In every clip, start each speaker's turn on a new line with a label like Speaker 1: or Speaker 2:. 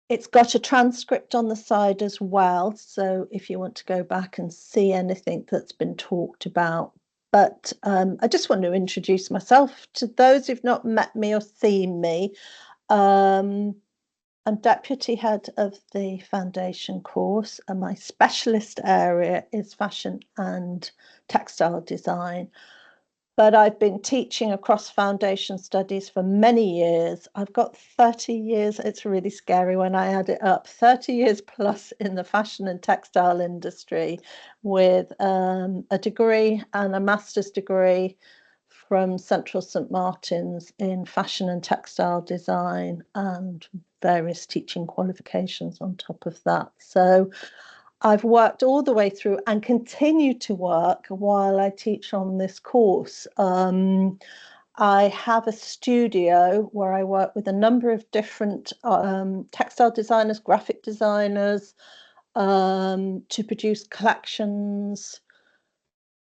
Speaker 1: It's got a transcript on the side as well, so if you want to go back and see anything that's been talked about. But I just want to introduce myself to those who've not met me or seen me. Um, I'm deputy head of the foundation course, and my specialist area is fashion and textile design. But I've been teaching across foundation studies for many years. I've got 30 years, it's really scary when I add it up, 30 years plus in the fashion and textile industry with a degree and a master's degree from Central St Martin's in fashion and textile design and various teaching qualifications on top of that. So I've worked all the way through and continue to work while I teach on this course. I have a studio where I work with a number of different textile designers, graphic designers, to produce collections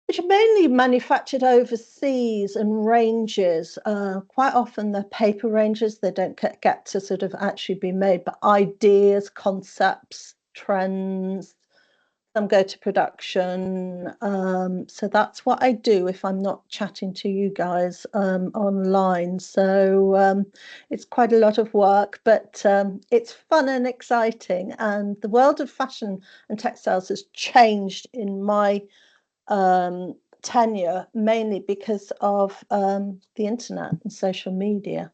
Speaker 1: which are mainly manufactured overseas and ranges. Quite often they're paper ranges, they don't get to sort of actually be made, but ideas, concepts, trends, some go to production. So that's what I do if I'm not chatting to you guys online. So it's quite a lot of work, but it's fun and exciting. And the world of fashion and textiles has changed in my tenure, mainly because of the internet and social media.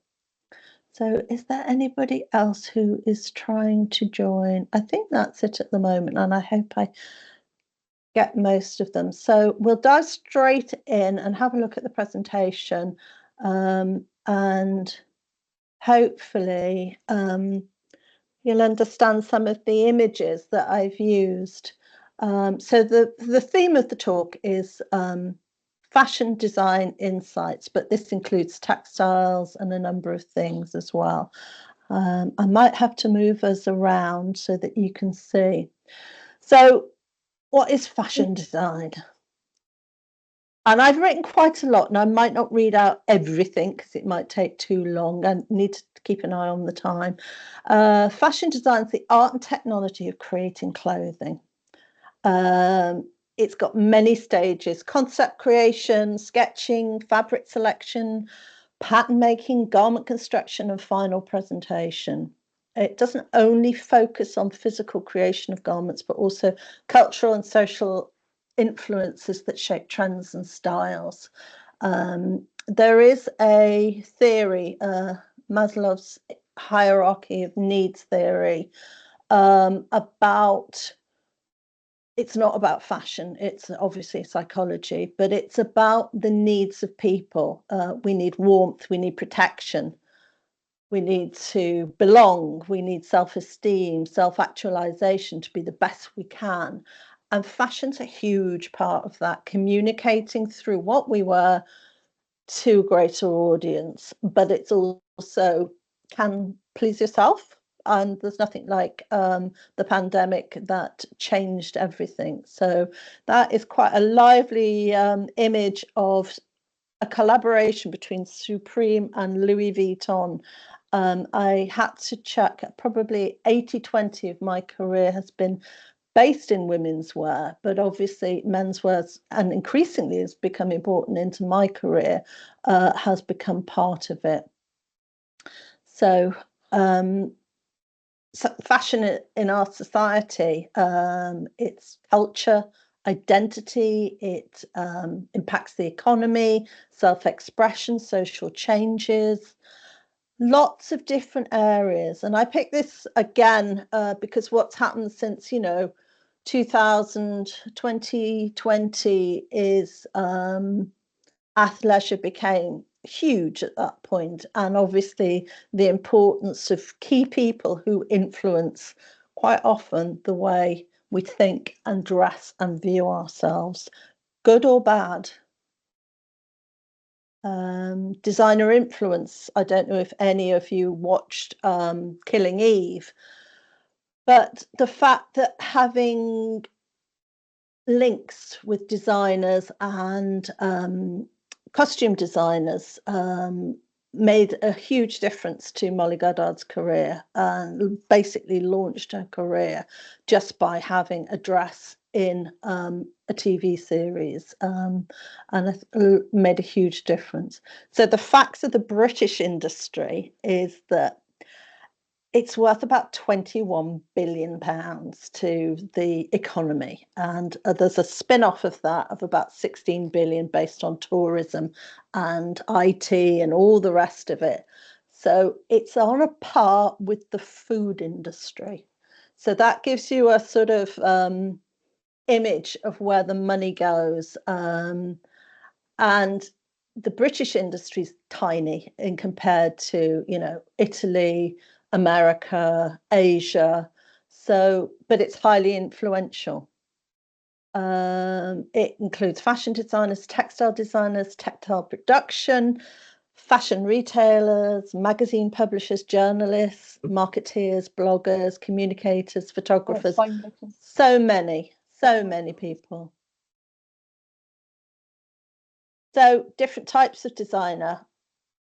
Speaker 1: So is there anybody else who is trying to join? I think that's it at the moment, and I hope I get most of them. So we'll dive straight in and have a look at the presentation, and hopefully you'll understand some of the images that I've used. So the theme of the talk is fashion design insights, but this includes textiles and a number of things as well. I might have to move us around so that you can see. So what is fashion design? And I've written quite a lot, and I might not read out everything because it might take too long. I need to keep an eye on the time. Fashion design is the art and technology of creating clothing. It's got many stages: concept creation, sketching, fabric selection, pattern making, garment construction, and final presentation. It doesn't only focus on physical creation of garments, but also cultural and social influences that shape trends and styles. There is a theory, Maslow's hierarchy of needs theory, about it's not about fashion, it's obviously psychology, but it's about the needs of people. We need warmth, we need protection, we need to belong, we need self-esteem, self-actualization to be the best we can. And fashion's a huge part of that, communicating through what we wear to a greater audience, but it's also can please yourself. And there's nothing like the pandemic that changed everything. So that is quite a lively image of a collaboration between Supreme and Louis Vuitton. I had to check, probably 80-20 of my career has been based in women's wear, but obviously menswear, and increasingly has become important into my career, has become part of it. So, fashion in our society, it's culture, identity, it impacts the economy, self-expression, social changes, lots of different areas. And I picked this again because what's happened since, 2020 is athleisure became huge at that point, and obviously the importance of key people who influence quite often the way we think and dress and view ourselves, good or bad. Designer influence. I don't know if any of you watched Killing Eve, but the fact that having links with designers and costume designers made a huge difference to Molly Goddard's career and basically launched her career just by having a dress in a TV series, and made a huge difference. So the facts of the British industry is that it's worth about 21 billion pounds to the economy, and there's a spin-off of that of about 16 billion based on tourism and IT and all the rest of it. So it's on a par with the food industry. So that gives you a sort of image of where the money goes. And the British industry is tiny in compared to, Italy, America, Asia. So, but it's highly influential. It includes fashion designers, textile production, fashion retailers, magazine publishers, journalists, marketeers, bloggers, communicators, photographers. So many people. So different types of designer.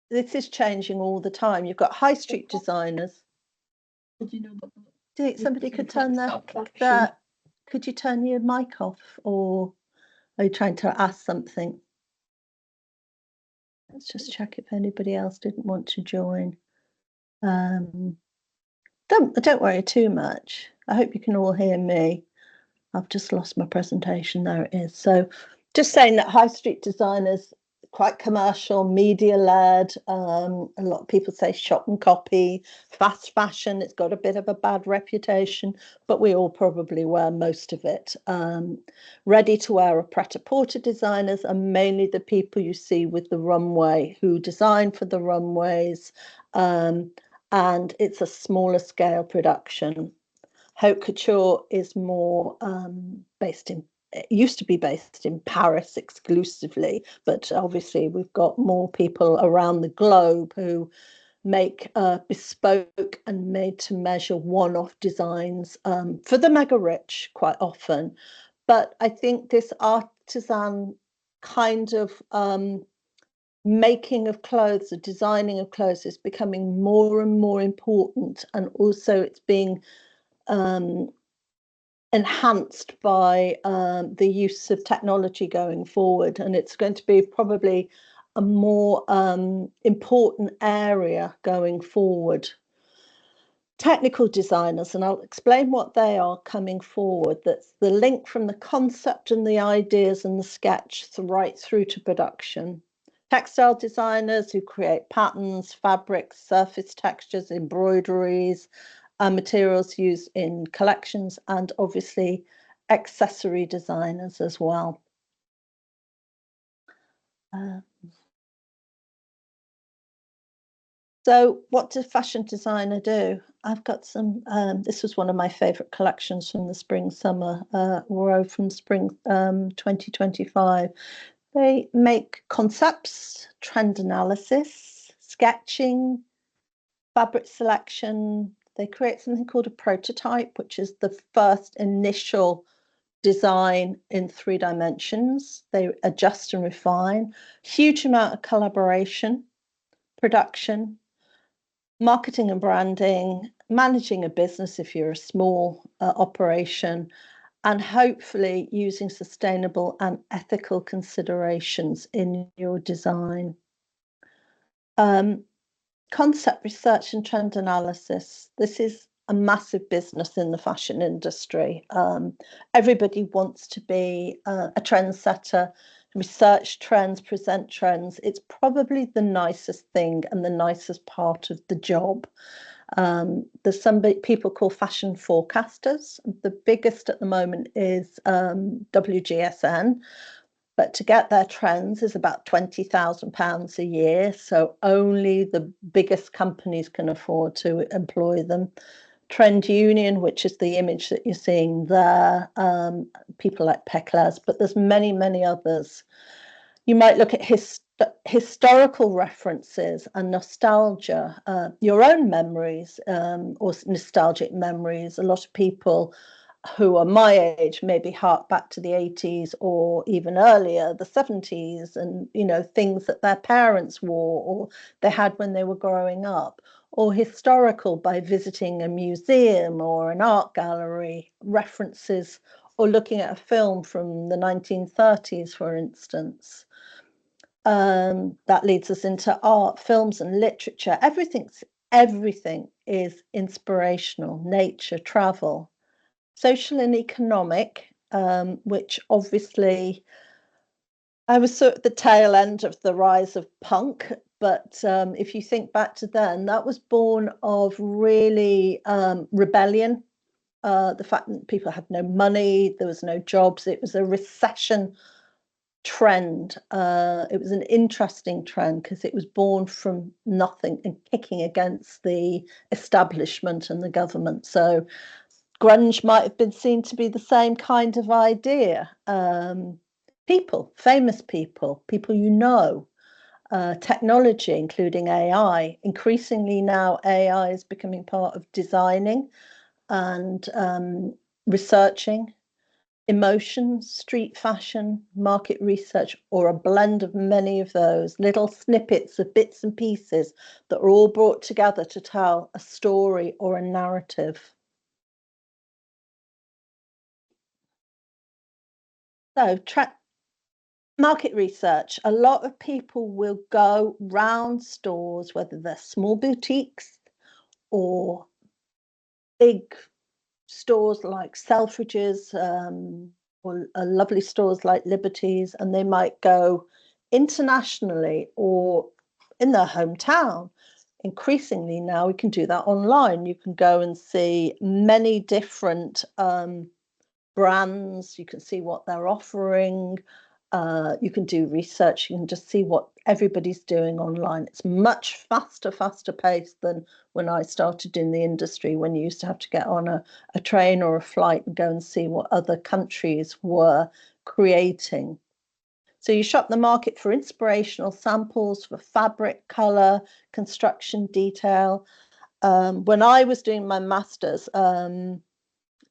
Speaker 1: This is changing all the time. You've got high street designers. Did you know that? Do you think somebody could turn that? Could you turn your mic off, or are you trying to ask something? Let's just check if anybody else didn't want to join. Don't worry too much. I hope you can all hear me. I've just lost my presentation. There it is. So just saying that high street designers, quite commercial, media led. A lot of people say shop and copy, fast fashion. It's got a bit of a bad reputation, but we all probably wear most of it. Ready to wear or pret-a-porter designers are mainly the people you see with the runway who design for the runways. And it's a smaller scale production. Haute couture is more it used to be based in Paris exclusively, but obviously we've got more people around the globe who make bespoke and made to measure one-off designs for the mega rich quite often. But I think this artisan kind of making of clothes, the designing of clothes is becoming more and more important, and also it's being enhanced by the use of technology going forward, and it's going to be probably a more important area going forward. Technical designers, and I'll explain what they are coming forward. That's the link from the concept and the ideas and the sketch right through to production. Textile designers who create patterns, fabrics, surface textures, embroideries, materials used in collections, and obviously accessory designers as well. So what does fashion designer do? I've got some, this was one of my favorite collections from the spring summer row from spring 2025. They make concepts, trend analysis, sketching, fabric selection. They create something called a prototype, which is the first initial design in 3 dimensions. They adjust and refine. Huge amount of collaboration, production, marketing and branding, managing a business if you're a small operation, and hopefully using sustainable and ethical considerations in your design. Concept research and trend analysis. This is a massive business in the fashion industry. Everybody wants to be a trendsetter, research trends, present trends. It's probably the nicest thing and the nicest part of the job. There's some people called fashion forecasters. The biggest at the moment is WGSN. But to get their trends is about £20,000 a year. So only the biggest companies can afford to employ them. Trend Union, which is the image that you're seeing there, people like Peclas, but there's many, many others. You might look at historical references and nostalgia, your own memories or nostalgic memories. A lot of people who are my age maybe hark back to the 80s or even earlier, the 70s, and things that their parents wore or they had when they were growing up, or historical by visiting a museum or an art gallery, references, or looking at a film from the 1930s, for instance. That leads us into art, films, and literature. Everything is inspirational. Nature, travel, social and economic, which obviously I was sort of the tail end of the rise of punk. But if you think back to then, that was born of really rebellion. The fact that people had no money, there was no jobs, it was a recession trend. It was an interesting trend because it was born from nothing and kicking against the establishment and the government. So grunge might have been seen to be the same kind of idea. People, famous people, technology, including AI. Increasingly now, AI is becoming part of designing and researching emotions, street fashion, market research, or a blend of many of those little snippets of bits and pieces that are all brought together to tell a story or a narrative. So, market research. A lot of people will go round stores, whether they're small boutiques or big stores like Selfridges, or lovely stores like Liberties, and they might go internationally or in their hometown. Increasingly now, we can do that online. You can go and see many different brands. You can see what they're offering. You can do research. You can just see what everybody's doing online. It's much faster paced than when I started in the industry, when you used to have to get on a train or a flight and go and see what other countries were creating. So you shop the market for inspirational samples, for fabric, color, construction detail. When I was doing my master's,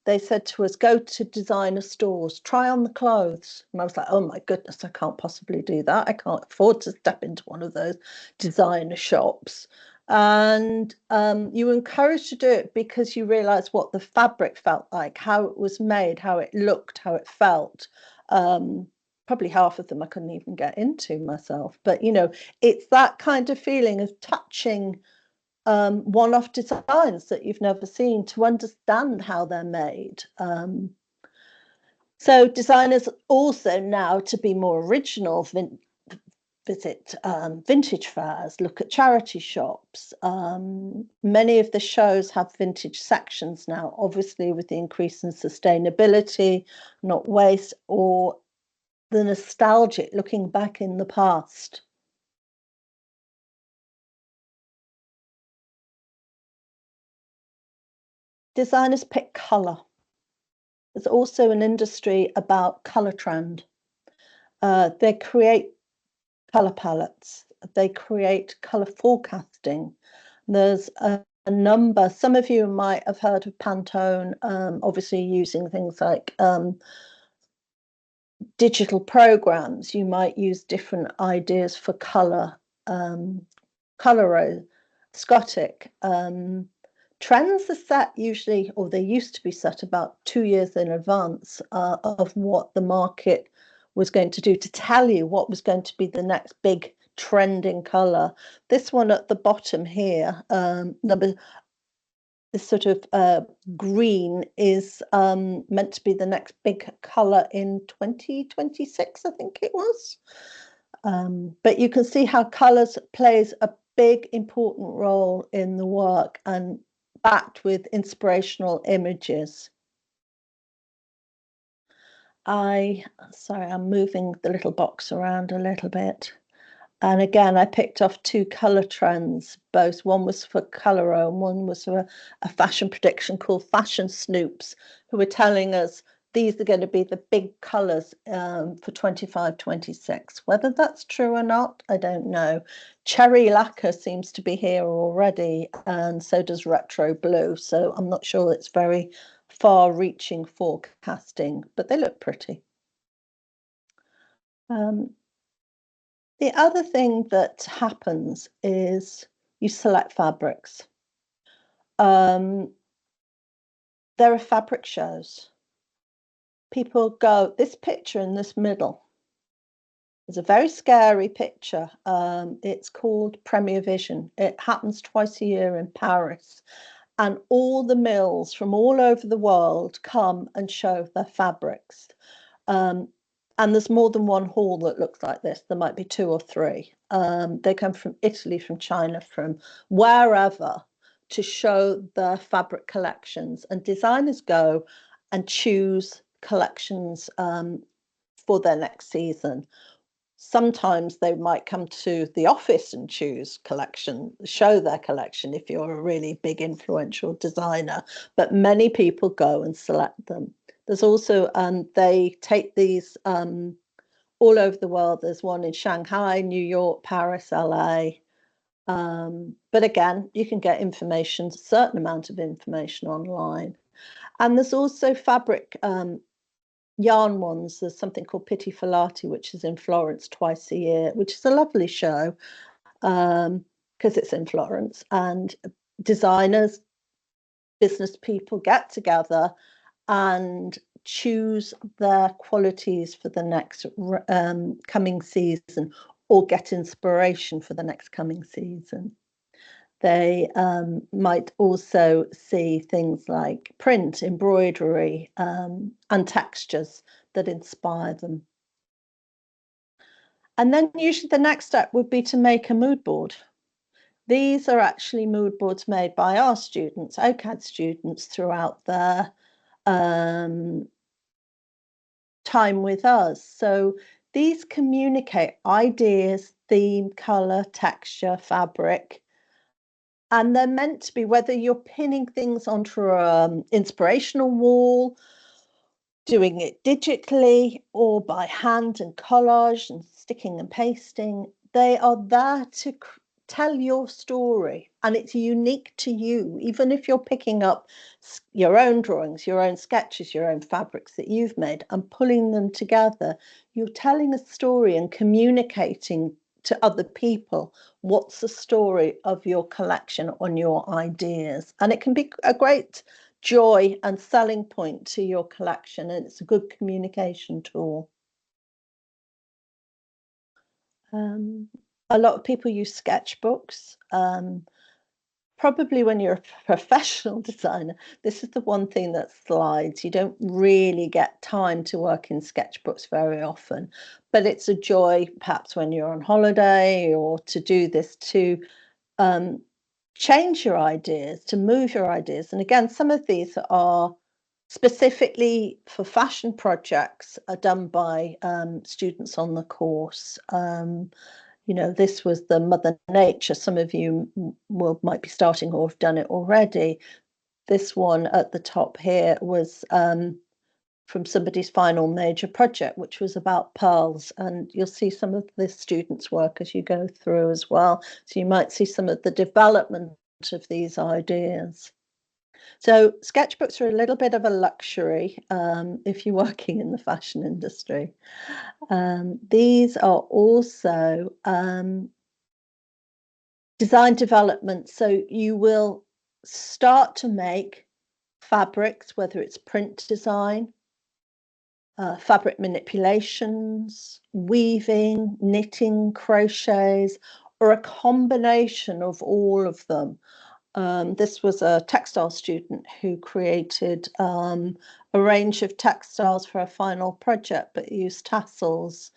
Speaker 1: they said to us, go to designer stores, try on the clothes. And I was like, oh my goodness, I can't possibly do that. I can't afford to step into one of those designer shops. And you were encouraged to do it because you realize what the fabric felt like, how it was made, how it looked, how it felt. Probably half of them I couldn't even get into myself. But, it's that kind of feeling of touching one-off designs that you've never seen to understand how they're made. So designers also now, to be more original, visit vintage fairs, look at charity shops. Many of the shows have vintage sections now, obviously with the increase in sustainability, not waste, or the nostalgic looking back in the past. Designers pick colour. There's also an industry about colour trend. They create colour palettes. They create colour forecasting. There's a number. Some of you might have heard of Pantone, obviously using things like digital programs. You might use different ideas for colour, Scotic. Trends are set usually, or they used to be set about 2 years in advance of what the market was going to do, to tell you what was going to be the next big trending colour. This one at the bottom here, this sort of green, is meant to be the next big colour in 2026, I think it was. But you can see how colours plays a big important role in the work, and backed with inspirational images. Sorry, I'm moving the little box around a little bit. And again, I picked off two colour trends, both. One was for Coloro and one was for a fashion prediction called Fashion Snoops, who were telling us these are going to be the big colours for 25-26. Whether that's true or not, I don't know. Cherry lacquer seems to be here already, and so does retro blue. So I'm not sure it's very far-reaching forecasting, but they look pretty. The other thing that happens is you select fabrics. There are fabric shows. People go, this picture in this middle is a very scary picture. It's called Premier Vision. It happens twice a year in Paris. And all the mills from all over the world come and show their fabrics. And there's more than one hall that looks like this. There might be 2 or 3. They come from Italy, from China, from wherever to show their fabric collections. And designers go and choose collections for their next season. Sometimes they might come to the office and show their collection if you're a really big influential designer, but many people go and select them. There's also, they take these all over the world. There's one in Shanghai, New York, Paris, LA. But again, you can get information, a certain amount of information online. And there's also fabric yarn ones. There's something called Pitti Filati, which is in Florence twice a year, which is a lovely show because it's in Florence, and designers, business people get together and choose their qualities for the next coming season, or get inspiration for the next coming season. They might also see things like print, embroidery, and textures that inspire them. And then usually the next step would be to make a mood board. These are actually mood boards made by our students, OCAD students, throughout their time with us. So these communicate ideas, theme, colour, texture, fabric. And they're meant to be, whether you're pinning things onto an inspirational wall, doing it digitally, or by hand and collage and sticking and pasting, they are there to tell your story, and it's unique to you. Even if you're picking up your own drawings, your own sketches, your own fabrics that you've made and pulling them together, you're telling a story and communicating to other people what's the story of your collection on your ideas. And it can be a great joy and selling point to your collection, and it's a good communication tool. A lot of people use sketchbooks. Probably when you're a professional designer, this is the one thing that slides. You don't really get time to work in sketchbooks very often, but it's a joy perhaps when you're on holiday, or to do this to change your ideas, to move your ideas. And again, some of these are specifically for fashion projects, are done by students on the course. You know, this was the Mother Nature. Some of you might be starting or have done it already. This one at the top here was from somebody's final major project, which was about pearls. And you'll see some of the students' work as you go through as well. So you might see some of the development of these ideas. So sketchbooks are a little bit of a luxury if you're working in the fashion industry. These are also design development. So you will start to make fabrics, whether it's print design, fabric manipulations, weaving, knitting, crochets, or a combination of all of them. This was a textile student who created a range of textiles for a final project, but used tassels.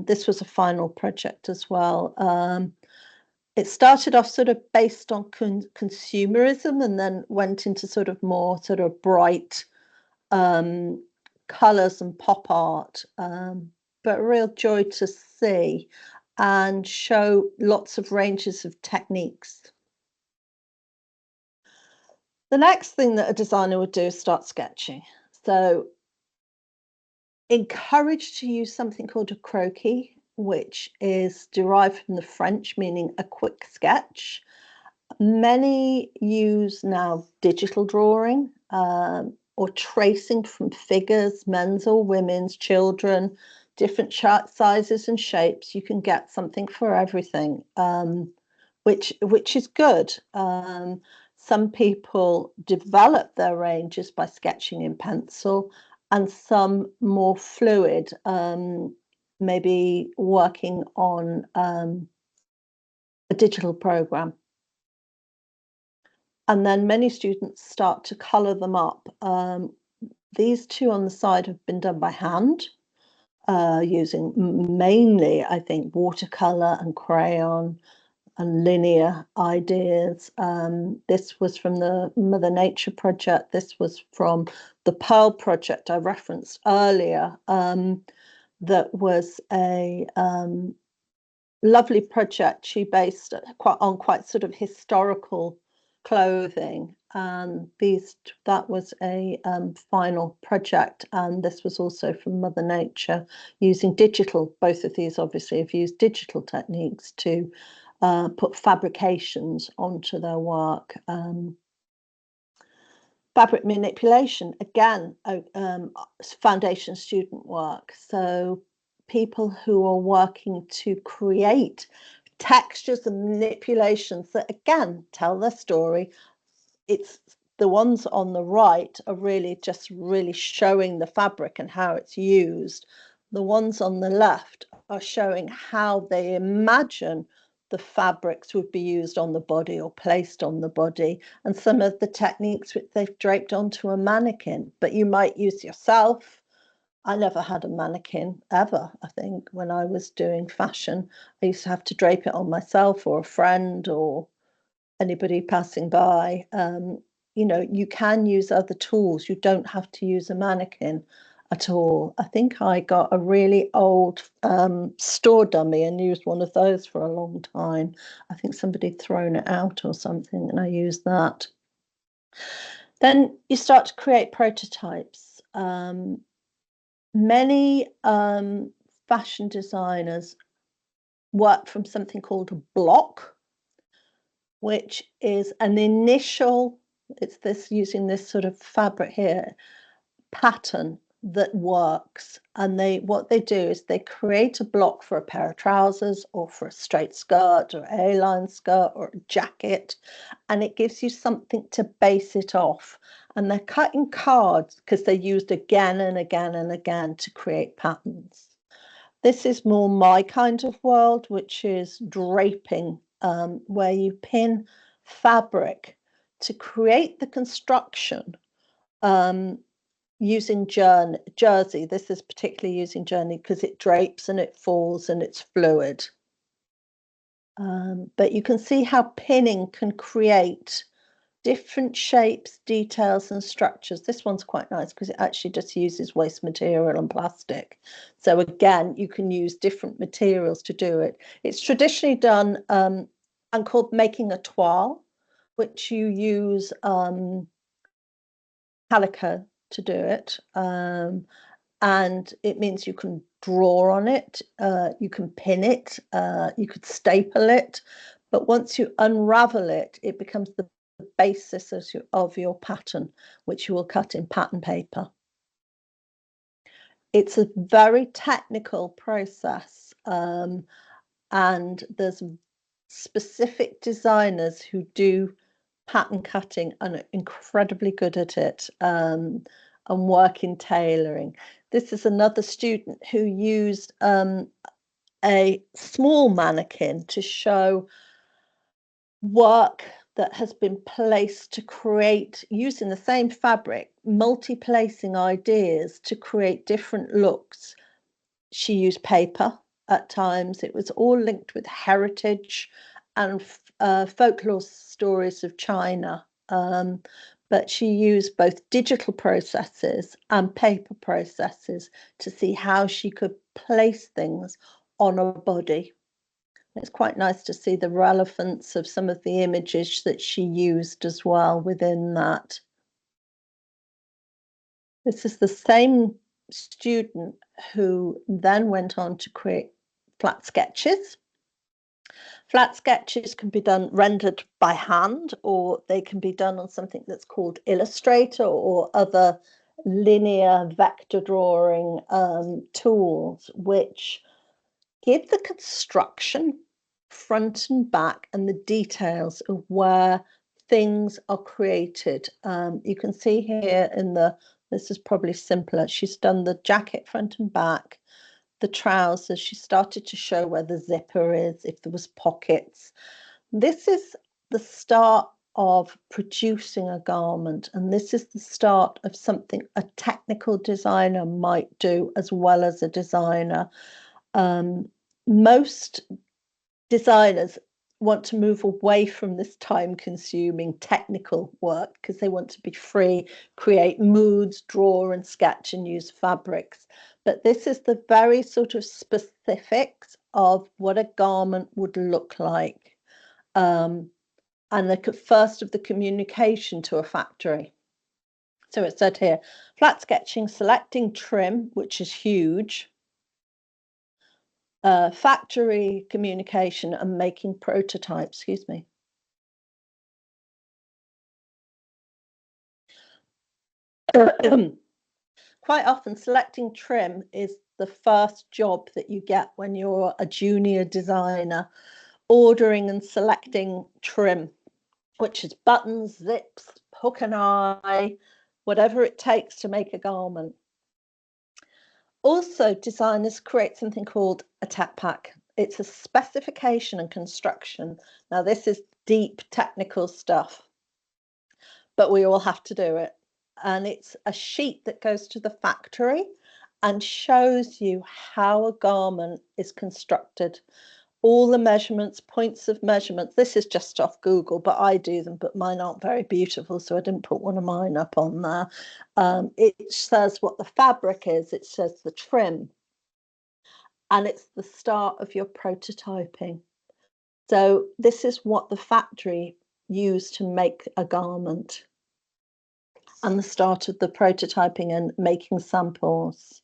Speaker 1: This was a final project as well. It started off sort of based on consumerism, and then went into sort of more sort of bright colours and pop art, but a real joy to see, and show lots of ranges of techniques. The next thing that a designer would do is start sketching. So encouraged to use something called a croquis, which is derived from the French, meaning a quick sketch. Many use now digital drawing. or tracing from figures, men's or women's, children, different sizes and shapes. You can get something for everything, which is good. Some people develop their ranges by sketching in pencil, and some more fluid, maybe working on a digital program. And then many students start to colour them up. These two on the side have been done by hand, using mainly, I think, watercolour and crayon and linear ideas. This was from the Mother Nature project. This was from the Pearl project I referenced earlier. That was a lovely project. She based it on quite sort of historical clothing, and that was a final project. And this was also from Mother Nature, using digital. Both of these obviously have used digital techniques to put fabrications onto their work. Fabric manipulation, again, foundation student work. So people who are working to create textures and manipulations that, again, tell their story. It's the ones on the right are really just really showing the fabric and how it's used. The ones on the left are showing how they imagine the fabrics would be used on the body or placed on the body, and some of the techniques which they've draped onto a mannequin, but you might use yourself. I never had a mannequin ever. I think when I was doing fashion, I used to have to drape it on myself or a friend or anybody passing by. You can use other tools. You don't have to use a mannequin at all. I think I got a really old store dummy and used one of those for a long time. I think somebody had thrown it out or something, and I used that. Then you start to create prototypes. Many fashion designers work from something called a block, which is an initial, it's this using this sort of fabric here, pattern that works. And what they do is they create a block for a pair of trousers or for a straight skirt or A-line skirt or a jacket, and it gives you something to base it off. And they're cutting cards because they're used again and again and again to create patterns. This is more my kind of world, which is draping, where you pin fabric to create the construction using jersey. This is particularly using jersey because it drapes and it falls and it's fluid. But you can see how pinning can create different shapes, details, and structures. This one's quite nice because it actually just uses waste material and plastic. So again, you can use different materials to do it. It's traditionally done and called making a toile, which you use calico to do it. And it means you can draw on it, you can pin it, you could staple it. But once you unravel it, it becomes the basis of your pattern, which you will cut in pattern paper. It's a very technical process, and there's specific designers who do pattern cutting and are incredibly good at it, and work in tailoring. This is another student who used a small mannequin to show work that has been placed to create, using the same fabric, multi-placing ideas to create different looks. She used paper at times. It was all linked with heritage and folklore stories of China. But she used both digital processes and paper processes to see how she could place things on a body. It's quite nice to see the relevance of some of the images that she used as well within that. This is the same student who then went on to create flat sketches. Flat sketches can be done rendered by hand, or they can be done on something that's called Illustrator or other linear vector drawing tools, which give the construction front and back and the details of where things are created. You can see here this is probably simpler. She's done the jacket front and back, the trousers. She started to show where the zipper is, if there was pockets. This is the start of producing a garment, and this is the start of something a technical designer might do as well as a designer. Most designers want to move away from this time-consuming technical work because they want to be free, create moods, draw and sketch and use fabrics. But this is the very sort of specifics of what a garment would look like, and the first of the communication to a factory. So it said here, flat sketching, selecting trim, which is huge, factory communication and making prototypes, excuse me. Quite often selecting trim is the first job that you get when you're a junior designer, ordering and selecting trim, which is buttons, zips, hook and eye, whatever it takes to make a garment. Also, designers create something called a tech pack. It's a specification and construction. Now, this is deep technical stuff, but we all have to do it. And it's a sheet that goes to the factory and shows you how a garment is constructed. All the measurements, points of measurements. This is just off Google, but I do them, but mine aren't very beautiful, so I didn't put one of mine up on there. It says what the fabric is, it says the trim, and it's the start of your prototyping. So this is what the factory used to make a garment, and the start of the prototyping and making samples.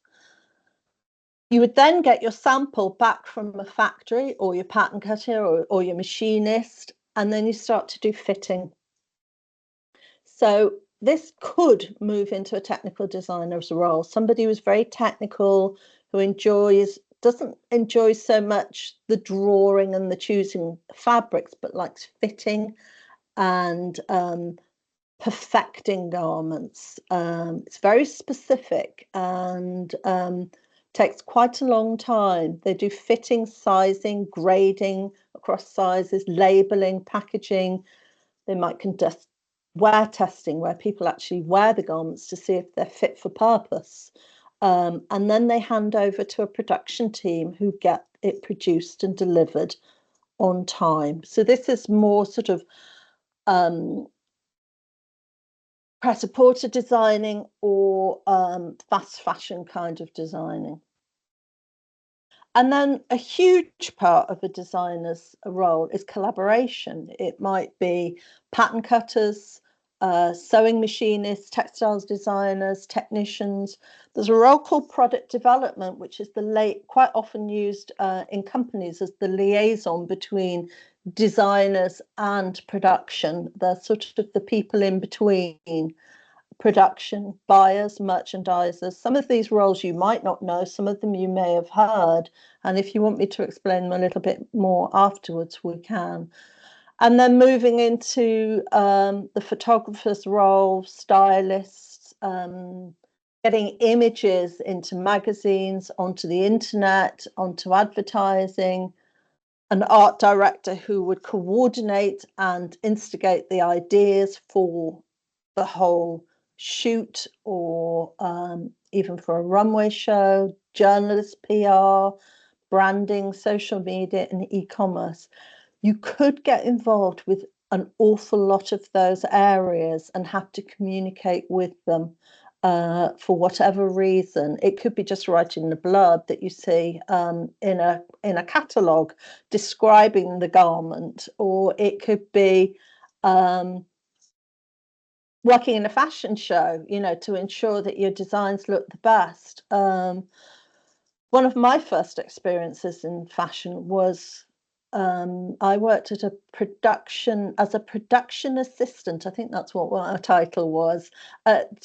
Speaker 1: You would then get your sample back from a factory or your pattern cutter or your machinist, and then you start to do fitting. So this could move into a technical designer's role. Somebody who's very technical, who doesn't enjoy so much the drawing and the choosing fabrics, but likes fitting and perfecting garments. It's very specific and takes quite a long time. They do fitting, sizing, grading across sizes, labeling, packaging. They might conduct wear testing where people actually wear the garments to see if they're fit for purpose. And then they hand over to a production team who get it produced and delivered on time. So this is more sort of pret-a-porter designing or fast fashion kind of designing. And then a huge part of a designer's role is collaboration. It might be pattern cutters, sewing machinists, textiles designers, technicians. There's a role called product development, which is quite often used in companies as the liaison between designers and production. They're sort of the people in between production, buyers, merchandisers. Some of these roles you might not know, some of them you may have heard. And if you want me to explain them a little bit more afterwards, we can. And then moving into the photographer's role, stylists, getting images into magazines, onto the internet, onto advertising, an art director who would coordinate and instigate the ideas for the whole shoot or even for a runway show, journalist PR, branding, social media and e-commerce. You could get involved with an awful lot of those areas and have to communicate with them for whatever reason. It could be just writing the blurb that you see in a catalogue describing the garment, or it could be working in a fashion show, to ensure that your designs look the best. One of my first experiences in fashion was I worked at a production as a production assistant. I think that's what our title was at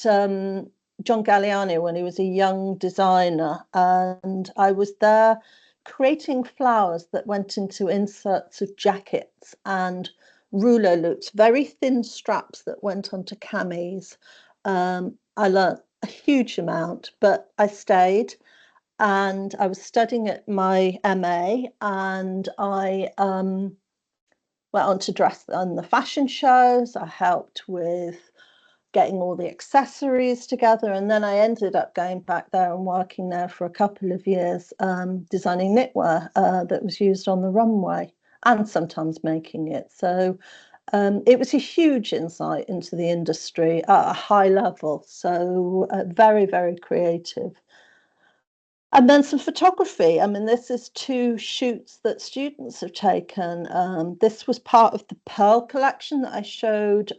Speaker 1: John Galliano when he was a young designer, and I was there creating flowers that went into inserts of jackets and rouleau loops, very thin straps that went onto camis. I learnt a huge amount, but I stayed and I was studying at my MA, and I went on to dress on the fashion shows. I helped with getting all the accessories together, and then I ended up going back there and working there for a couple of years, designing knitwear that was used on the runway and sometimes making it. So it was a huge insight into the industry at a high level. So very, very creative. And then some photography. I mean, this is two shoots that students have taken. This was part of the Pearl collection that I showed,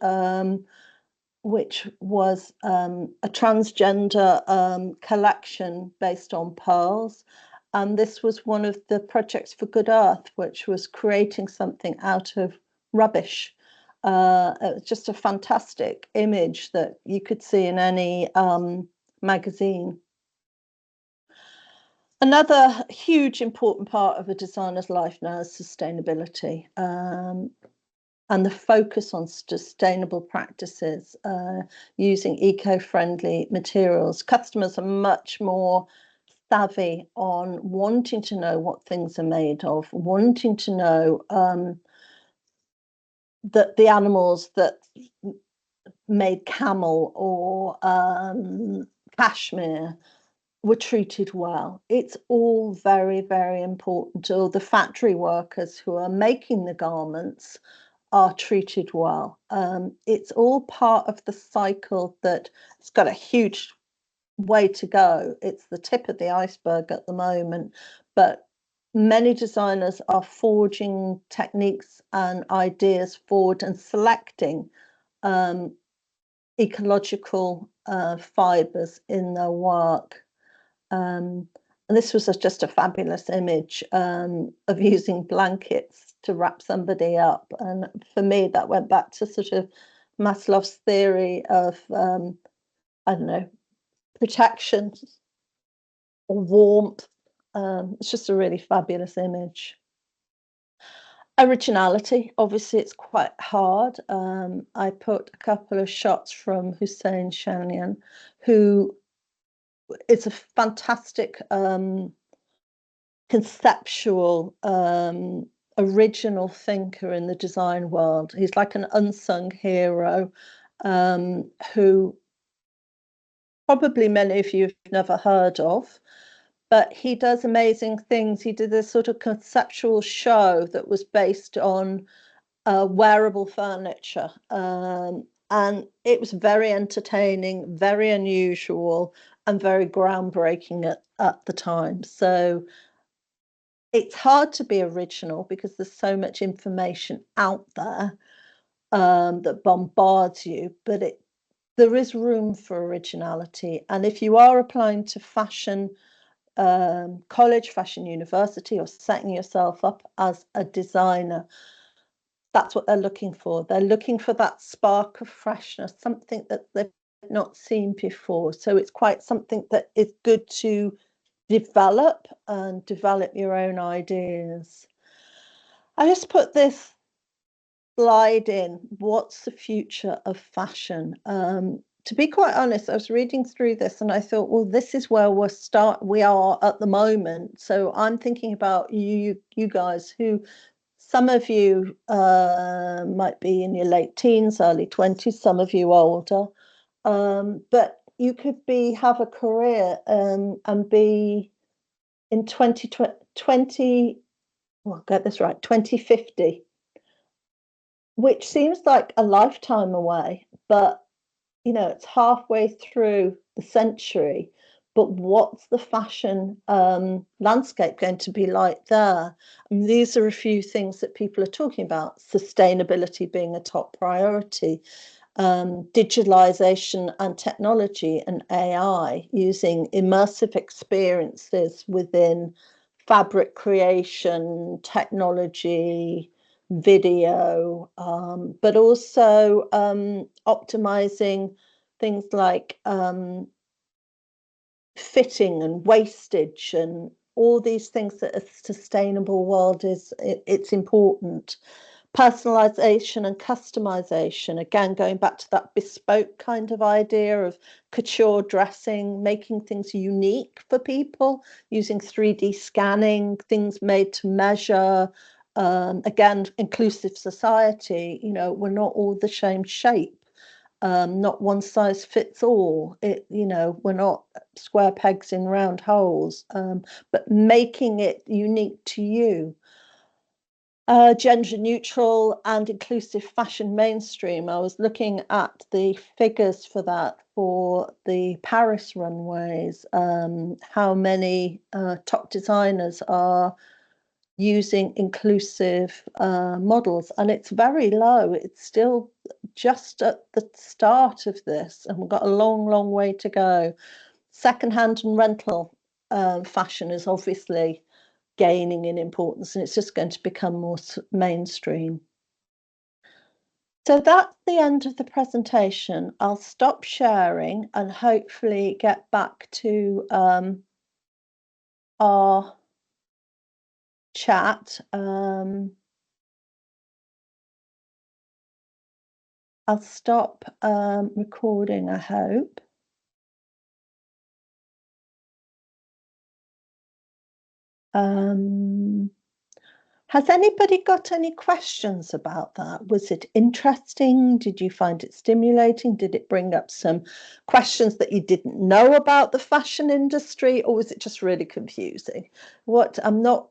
Speaker 1: which was a transgender collection based on pearls. And this was one of the projects for Good Earth, which was creating something out of rubbish. It was just a fantastic image that you could see in any magazine. Another huge important part of a designer's life now is sustainability, and the focus on sustainable practices, using eco-friendly materials. Customers are much more savvy on wanting to know what things are made of, wanting to know that the animals that made camel or cashmere were treated well. It's all very, very important. Or the factory workers who are making the garments are treated well. It's all part of the cycle that it's got a huge way to go. It's the tip of the iceberg at the moment, but many designers are forging techniques and ideas forward and selecting ecological fibers in their work. And this was just a fabulous image of using blankets to wrap somebody up. And for me, that went back to sort of Maslow's theory of, I don't know, protection or warmth. It's just a really fabulous image. Originality, obviously, it's quite hard. I put a couple of shots from Hussein Shanian, who is a fantastic conceptual, original thinker in the design world. He's like an unsung hero, who probably many of you have never heard of, but he does amazing things. He did this sort of conceptual show that was based on wearable furniture. And it was very entertaining, very unusual, and very groundbreaking at the time. So it's hard to be original because there's so much information out there that bombards you, but there is room for originality. And if you are applying to fashion college, fashion university, or setting yourself up as a designer, that's what they're looking for. They're looking for that spark of freshness, something that they've not seen before. So it's quite something that is good to develop and develop your own ideas. I just put this slide in. What's the future of fashion? To be quite honest, I was reading through this and I thought, well, this is where we are at the moment. So I'm thinking about you guys who, some of you might be in your late teens, early 20s, some of you older. But you could have a career and be in 2020, well, get this right, 2050, which seems like a lifetime away, but it's halfway through the century. But what's the fashion landscape going to be like there? And these are a few things that people are talking about: sustainability being a top priority, digitalization and technology and AI, using immersive experiences within fabric creation, technology, video, but also optimizing things like fitting and wastage and all these things that a sustainable world it's important. Personalization and customization, again, going back to that bespoke kind of idea of couture dressing, making things unique for people, using 3D scanning, things made to measure. Again, inclusive society, we're not all the same shape. Not one size fits all. We're not square pegs in round holes, but making it unique to you. Gender neutral and inclusive fashion mainstream. I was looking at the figures for that for the Paris runways, how many top designers are using inclusive models, and it's very low. It's still just at the start of this, and we've got a long, long way to go. Secondhand and rental fashion is obviously gaining in importance, and it's just going to become more mainstream. So that's the end of the presentation. I'll stop sharing and hopefully get back to our chat. I'll stop recording, I hope. Has anybody got any questions about that? Was it interesting? Did you find it stimulating? Did it bring up some questions that you didn't know about the fashion industry, or was it just really confusing? I'm not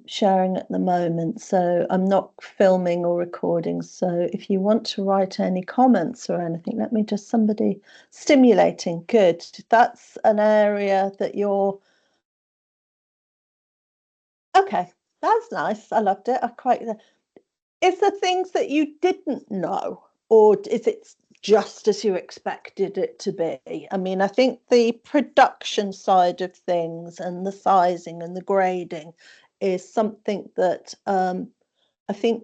Speaker 1: sharing at the moment, so I'm not filming or recording. So if you want to write any comments or anything, let me just somebody stimulating. Good. That's an area that you're okay. That's nice. I loved it. I quite. Is there things that you didn't know, or is it just as you expected it to be? I mean, I think the production side of things and the sizing and the grading is something that I think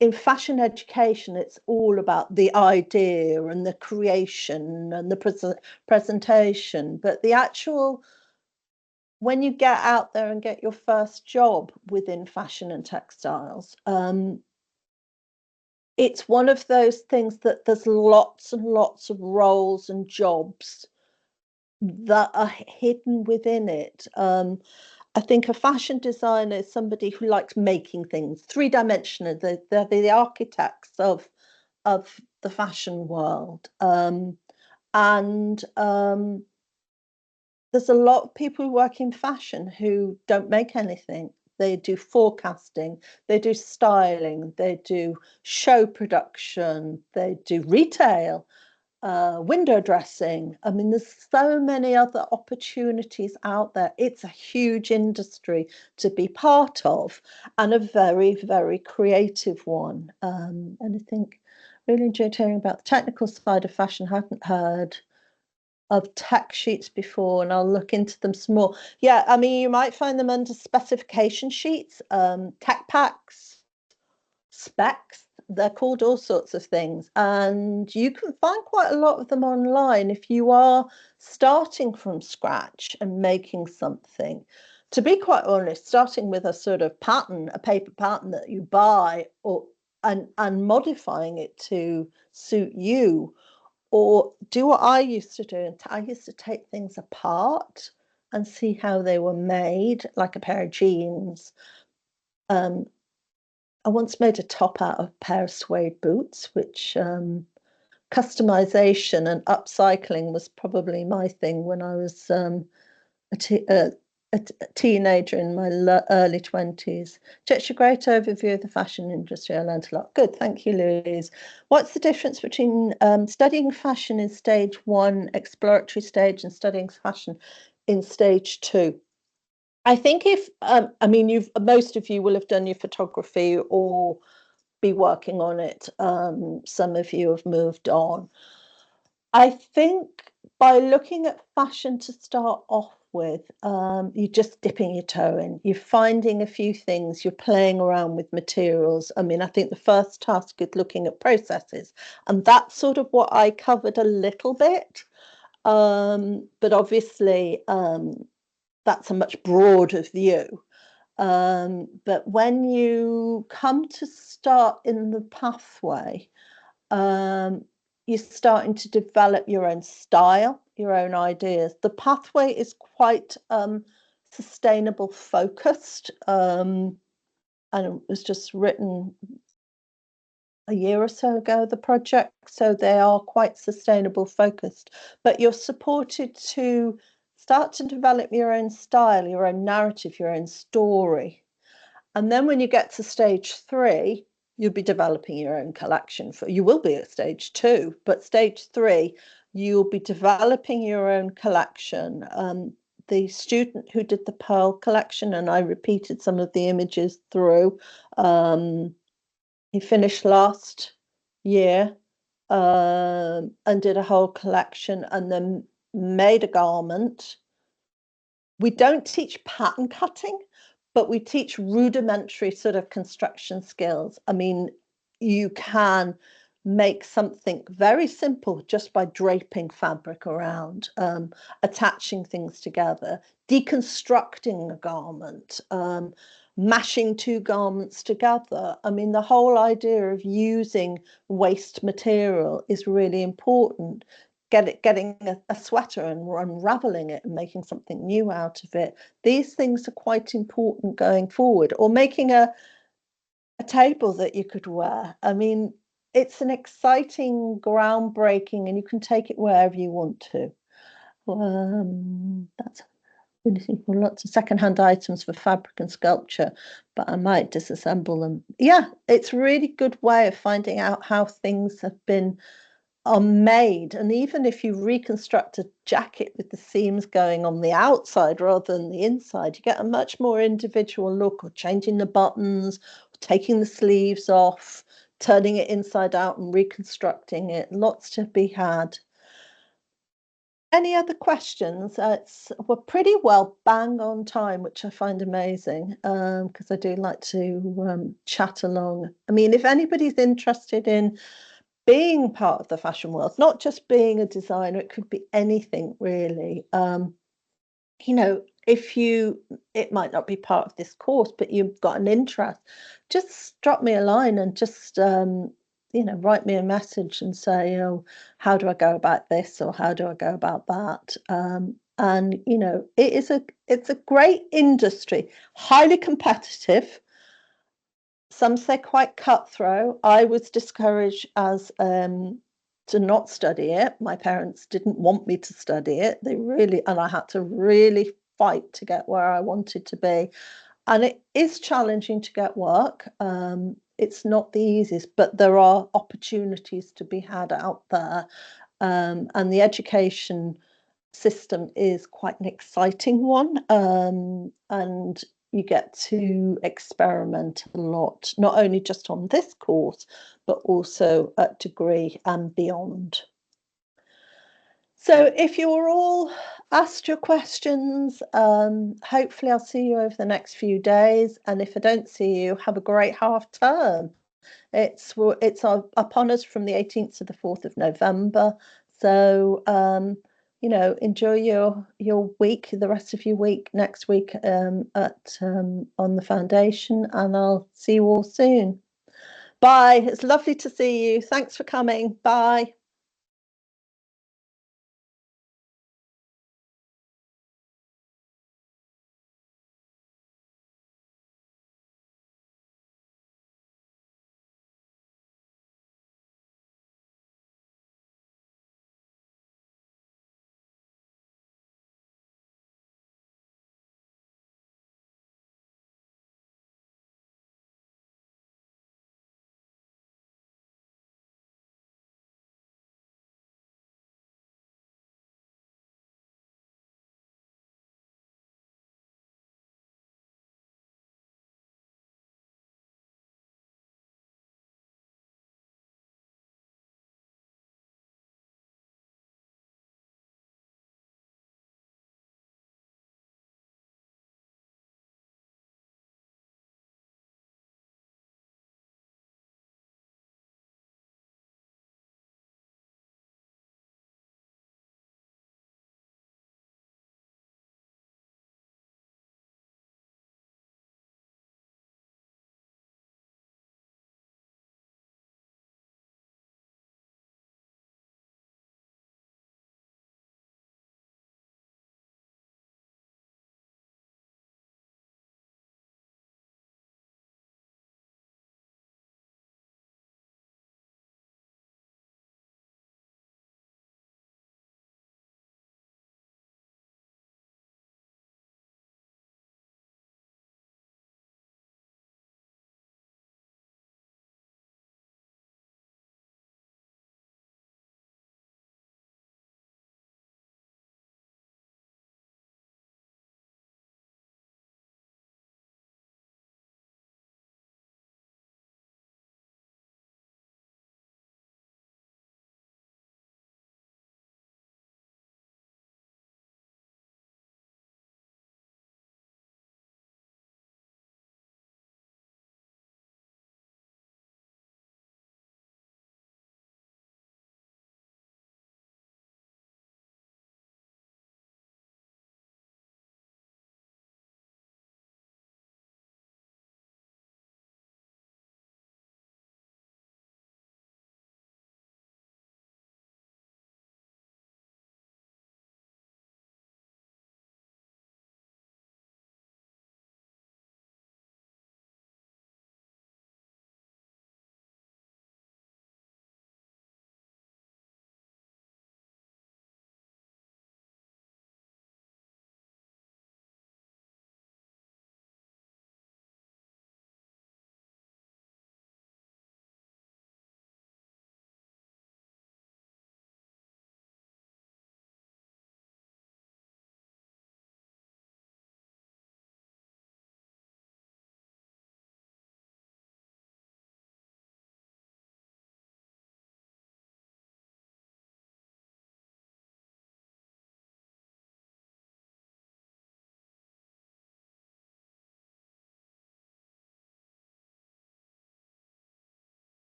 Speaker 1: in fashion education, it's all about the idea and the creation and the presentation, but the actual when you get out there and get your first job within fashion and textiles, it's one of those things that there's lots and lots of roles and jobs that are hidden within it. I think a fashion designer is somebody who likes making things three-dimensional. They're the architects of the fashion world, and there's a lot of people who work in fashion who don't make anything. They do forecasting, they do styling, they do show production, they do retail, window dressing. I mean, there's so many other opportunities out there. It's a huge industry to be part of, and a very, very creative one. And I think really enjoyed hearing about the technical side of fashion. I hadn't heard of tech sheets before, and I'll look into them some more. Yeah, I mean, you might find them under specification sheets, tech packs, specs. They're called all sorts of things, and you can find quite a lot of them online if you are starting from scratch and making something. To be quite honest, starting with a sort of pattern, a paper pattern that you buy, or and modifying it to suit you, or do what I used to do. I used to take things apart and see how they were made, like a pair of jeans. Um, I once made a top out of a pair of suede boots, which customization and upcycling was probably my thing when I was a teenager in my early 20s. Such a great overview of the fashion industry. I learned a lot. Good, thank you, Louise. What's the difference between studying fashion in stage 1, exploratory stage, and studying fashion in stage 2? I think if, I mean, most of you will have done your photography or be working on it. Some of you have moved on. I think by looking at fashion to start off with, you're just dipping your toe in. You're finding a few things, you're playing around with materials. I mean, I think the first task is looking at processes, and that's sort of what I covered a little bit. But obviously, that's a much broader view. But when you come to start in the pathway, um, you're starting to develop your own style, your own ideas. The pathway is quite sustainable focused, and it was just written a year or so ago, the project. So they are quite sustainable focused, but you're supported to start to develop your own style, your own narrative, your own story. And then when you get to stage 3, you'll be developing your own collection. You will be at stage 2, but stage 3, you'll be developing your own collection. The student who did the Pearl collection, and I repeated some of the images through, he finished last year, and did a whole collection and then made a garment. We don't teach pattern cutting, but we teach rudimentary sort of construction skills. I mean, you can make something very simple just by draping fabric around, attaching things together, deconstructing a garment, mashing 2 garments together. I mean, the whole idea of using waste material is really important. Getting a sweater and unraveling it and making something new out of it. These things are quite important going forward. Or making a table that you could wear. I mean, it's an exciting, groundbreaking, and you can take it wherever you want to. That's really simple. Lots of secondhand items for fabric and sculpture, but I might disassemble them. Yeah, it's a really good way of finding out how things are made. And even if you reconstruct a jacket with the seams going on the outside rather than the inside, you get a much more individual look, or changing the buttons, taking the sleeves off, turning it inside out and reconstructing it. Lots to be had. Any other questions? We're pretty well bang on time, which I find amazing, because I do like to chat along. I mean, if anybody's interested in being part of the fashion world, not just being a designer, it could be anything really. If it might not be part of this course, but you've got an interest, just drop me a line and just, write me a message and say, how do I go about this, or how do I go about that? And it's a great industry, highly competitive. Some say quite cutthroat. I was discouraged as to not study it. My parents didn't want me to study it. And I had to really fight to get where I wanted to be. And it is challenging to get work. It's not the easiest, but there are opportunities to be had out there. And the education system is quite an exciting one. And you get to experiment a lot, not only just on this course, but also at degree and beyond. So if you're all asked your questions, hopefully I'll see you over the next few days. And if I don't see you, have a great half term. It's upon us from the 18th to the 4th of November. So, enjoy your week, the rest of your week, next week on the foundation, and I'll see you all soon. Bye. It's lovely to see you. Thanks for coming. Bye.